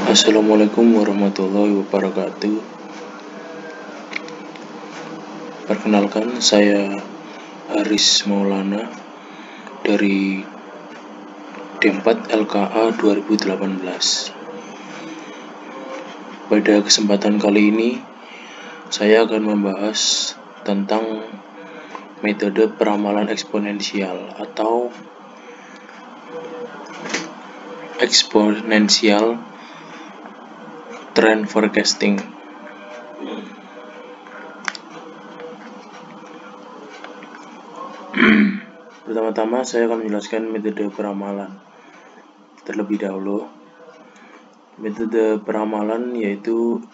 Assalamualaikum warahmatullahi wabarakatuh. Perkenalkan, saya Haris Maulana dari D4 LKA 2018. Pada kesempatan kali ini, saya akan membahas tentang metode peramalan eksponensial atau exponential trend forecasting. Pertama-tama saya akan menjelaskan metode peramalan. Terlebih dahulu, metode peramalan yaitu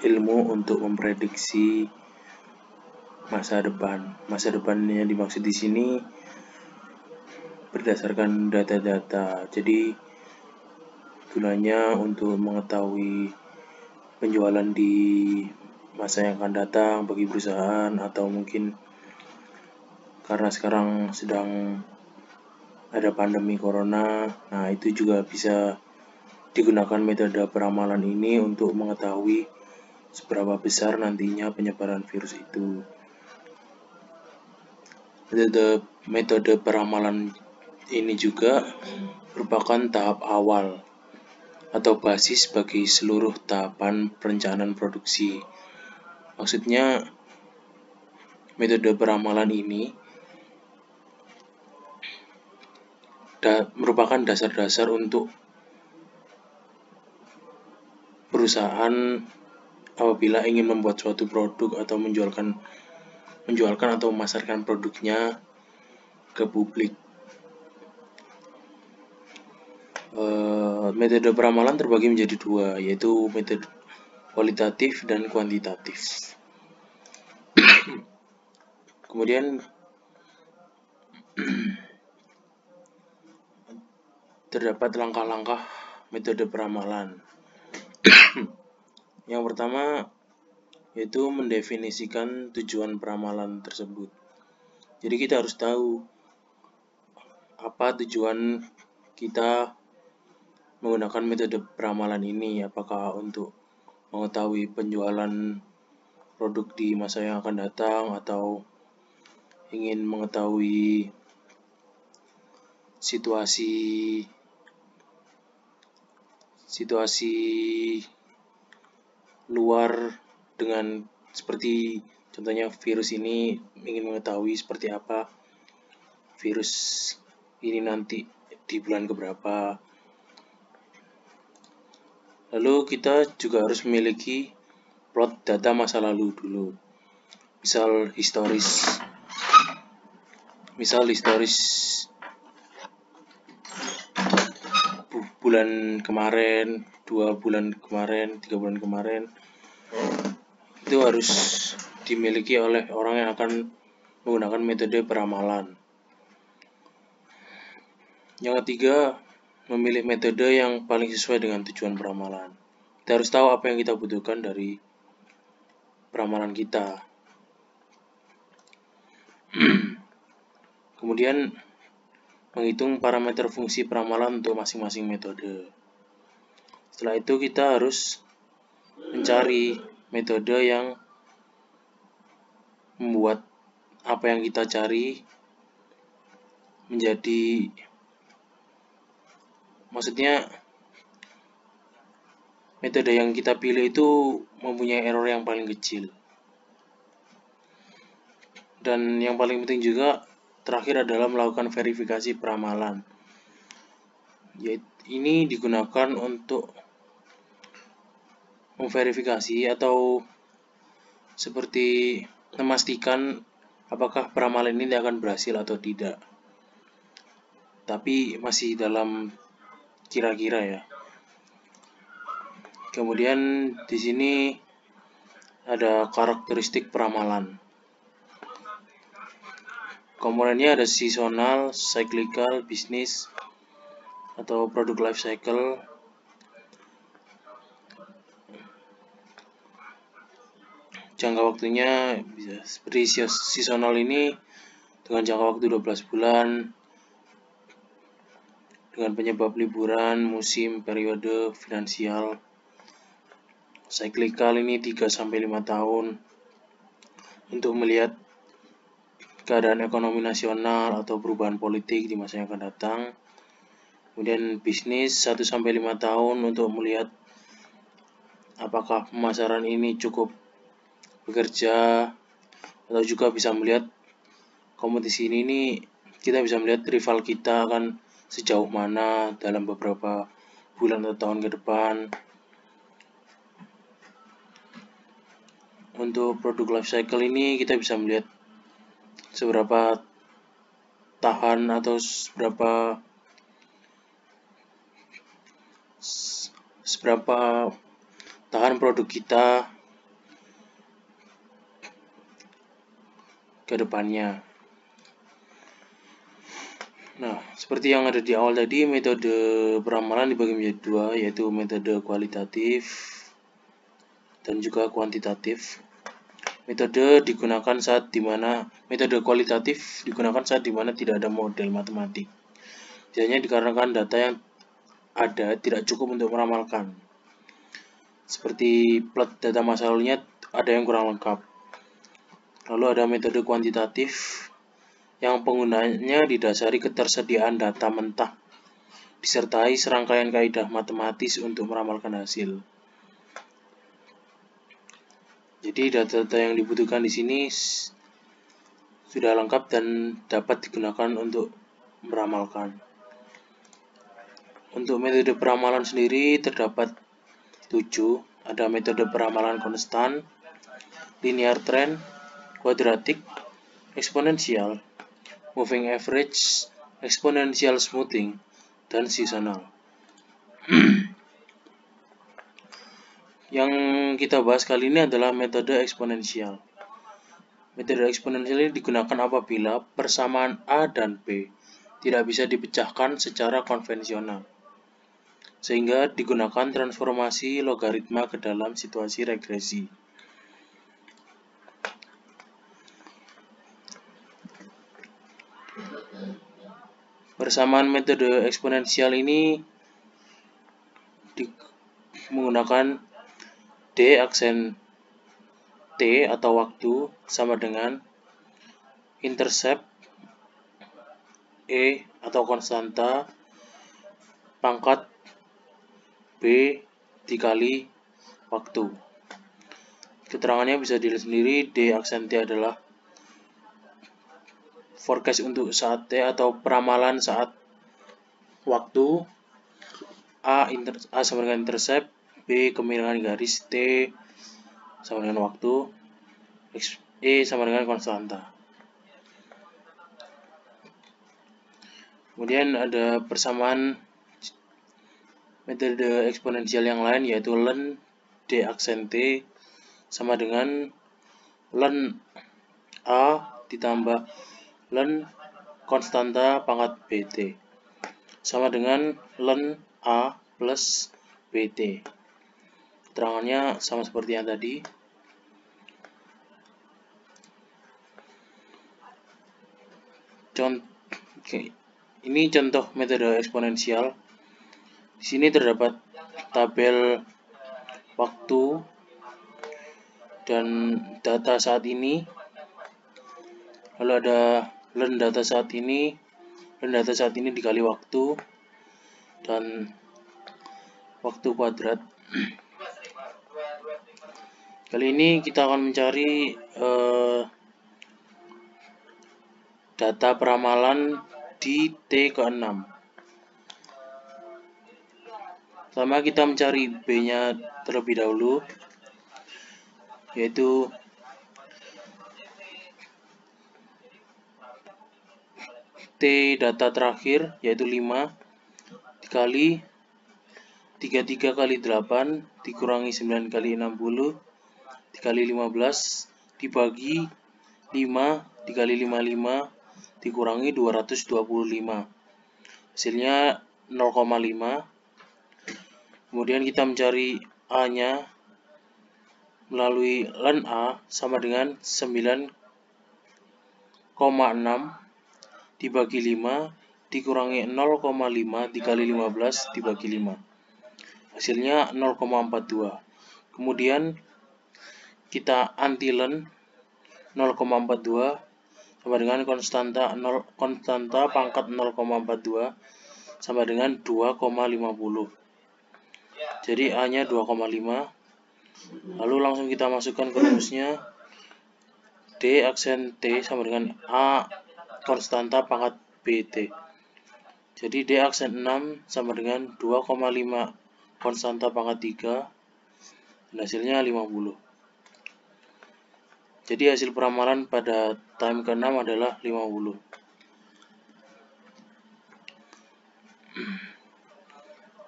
ilmu untuk memprediksi masa depan. Masa depan yang dimaksud di sini berdasarkan data-data. Jadi gunanya untuk mengetahui penjualan di masa yang akan datang bagi perusahaan, atau mungkin karena sekarang sedang ada pandemi corona, nah itu juga bisa digunakan metode peramalan ini untuk mengetahui seberapa besar nantinya penyebaran virus itu. Metode peramalan ini juga merupakan tahap awal atau basis bagi seluruh tahapan perencanaan produksi. Maksudnya, metode peramalan ini merupakan dasar-dasar untuk perusahaan apabila ingin membuat suatu produk atau menjualkan atau memasarkan produknya ke publik. Metode peramalan terbagi menjadi dua, yaitu metode kualitatif dan kuantitatif. Kemudian terdapat langkah-langkah metode peramalan. Yang pertama yaitu mendefinisikan tujuan peramalan tersebut. Jadi kita harus tahu apa tujuan kita menggunakan metode peramalan ini. Apakah untuk mengetahui penjualan produk di masa yang akan datang, atau ingin mengetahui situasi luar dengan seperti contohnya virus ini, ingin mengetahui seperti apa virus ini nanti di bulan keberapa. Lalu kita juga harus memiliki plot data masa lalu dulu. Misal historis bulan kemarin, 2 bulan kemarin, 3 bulan kemarin. Itu harus dimiliki oleh orang yang akan menggunakan metode peramalan. Yang ketiga, memilih metode yang paling sesuai dengan tujuan peramalan. Kita harus tahu apa yang kita butuhkan dari peramalan kita. Kemudian menghitung parameter fungsi peramalan untuk masing-masing metode. Setelah itu kita harus mencari metode yang membuat apa yang kita cari menjadi, maksudnya metode yang kita pilih itu mempunyai error yang paling kecil. Dan yang paling penting juga terakhir adalah melakukan verifikasi peramalan. Ini digunakan untuk memverifikasi atau seperti memastikan apakah peramalan ini akan berhasil atau tidak. Tapi masih dalam kira-kira ya. Kemudian di sini ada karakteristik peramalan. Komponennya ada seasonal, cyclical, bisnis, atau product life cycle. Jangka waktunya bisa seperti seasonal ini dengan jangka waktu 12 bulan. dengan penyebab liburan, musim, periode, finansial. Cyclical ini 3-5 tahun untuk melihat keadaan ekonomi nasional atau perubahan politik di masa yang akan datang. Kemudian bisnis 1-5 tahun untuk melihat apakah pemasaran ini cukup bekerja, atau juga bisa melihat kompetisi ini kita bisa melihat rival kita akan sejauh mana dalam beberapa bulan atau tahun ke depan. Untuk produk life cycle ini kita bisa melihat seberapa tahan atau seberapa tahan produk kita ke depannya. Nah, seperti yang ada di awal tadi, metode peramalan dibagi menjadi dua, yaitu metode kualitatif dan juga kuantitatif. Metode kualitatif digunakan saat dimana tidak ada model matematik. Biasanya dikarenakan data yang ada tidak cukup untuk meramalkan. Seperti plot data masa lalunya ada yang kurang lengkap. Lalu ada metode kuantitatif yang penggunanya didasari ketersediaan data mentah disertai serangkaian kaidah matematis untuk meramalkan hasil. Jadi data-data yang dibutuhkan di sini sudah lengkap dan dapat digunakan untuk meramalkan. Untuk metode peramalan sendiri terdapat 7. Ada metode peramalan konstan, linear trend, kuadratik, eksponensial, moving average, exponential smoothing, dan seasonal. Yang kita bahas kali ini adalah metode eksponensial. Metode eksponensial ini digunakan apabila persamaan A dan B tidak bisa dipecahkan secara konvensional, sehingga digunakan transformasi logaritma ke dalam situasi regresi. Persamaan metode eksponensial ini menggunakan D aksen T atau waktu sama dengan intercept E atau konstanta pangkat B dikali waktu. Keterangannya bisa dilihat sendiri. D aksen T adalah forecast untuk saat T atau peramalan saat waktu. A sama dengan intercept, B kemiringan garis, T sama dengan waktu, E sama dengan konstanta. Kemudian ada persamaan metode eksponensial yang lain, yaitu ln D aksen T sama dengan ln A ditambah ln konstanta pangkat BT sama dengan ln A plus BT. Keterangannya sama seperti yang tadi. Ini contoh metode eksponensial. Di sini terdapat tabel waktu dan data saat ini. Lalu ada ln data saat ini dikali waktu dan waktu kuadrat. Kali ini kita akan mencari data peramalan di T ke-6. Pertama kita mencari B-nya terlebih dahulu, yaitu T data terakhir, yaitu 5 dikali 33 kali 8 dikurangi 9 kali 60 dikali 15 dibagi 5 dikali 55 dikurangi 225. Hasilnya 0,5. Kemudian kita mencari A-nya melalui ln A sama dengan 9,6 dibagi 5 dikurangi 0,5 dikali 15 dibagi 5. Hasilnya 0,42. Kemudian kita antilen 0,42 sama dengan konstanta pangkat 0,42 sama dengan 2,50. Jadi A-nya 2,5. Lalu langsung kita masukkan ke rumusnya. D aksen T sama dengan A konstanta pangkat BT. Jadi D aksen 6 sama dengan 2,5 konstanta pangkat 3. Dan hasilnya 50. Jadi hasil peramalan pada time ke-6 adalah 50.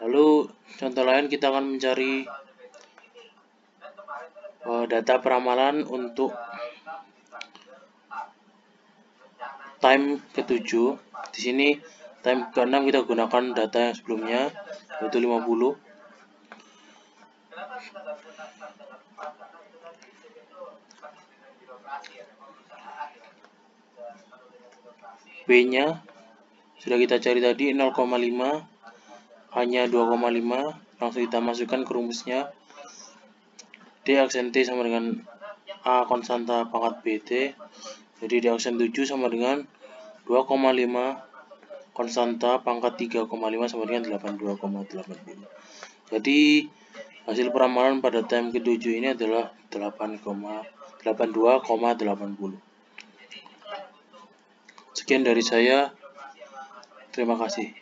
Lalu contoh lain kita akan mencari data peramalan untuk time ke-7. Di sini time ke-6 kita gunakan data yang sebelumnya yaitu 50. B-nya sudah kita cari tadi 0,5, hanya 2,5, langsung kita masukkan ke rumusnya. D aksen T sama dengan A konstanta pangkat BT. Jadi D aksen 7 sama dengan 2,5 konstanta pangkat 3,5 sama dengan 82,80. Jadi hasil peramalan pada time ke-7 ini adalah 82,80. Sekian dari saya. Terima kasih.